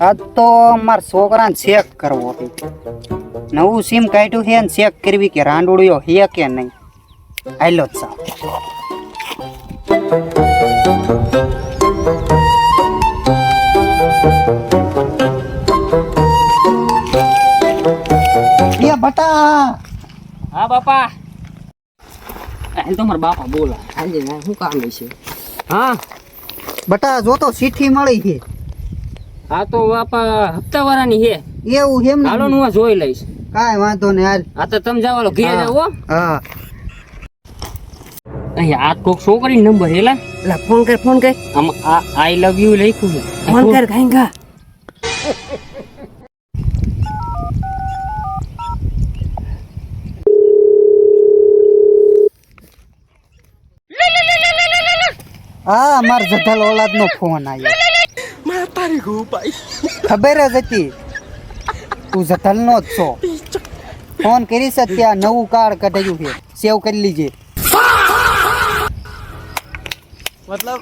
આજ તો મારા છોકરાને ચેક કરવો છે. નવું સિમ કાઢ્યું છે ને ચેક કરવી કે રાંડુડિયો હે કે નહીં. આયલો જ સાહેબ. એ બટા. હા બાપા. હાલ તો મારા બાપા બોલા. આજે ના શું કામ છે? હા બટા જો તો ચીઠ્ઠી મળી છે. આ તો બાપા હપ્તા વાળાની છે. એવું એમ હાલો ને? હું જોઈ લઈશ. કાંઈ વાંધો નહીં હાલ. આ તો તમે જાવ ઘેર જાવ હો. હા અહીંયા આ કોક છોકરી નંબર હેલા લા ફોન કર આમ આઈ લવ યુ લખ્યું છે. ફોન કર ગાયંગા. હા માર જધલ ઓલાદ નો ફોન આવ્યો. ખબર જ હતી તું જધલ નો જ છો. ફોન કરીશ ત્યાં નવું કાર્ડ કઢાયું છે, સેવ કરી લીજે. મતલબ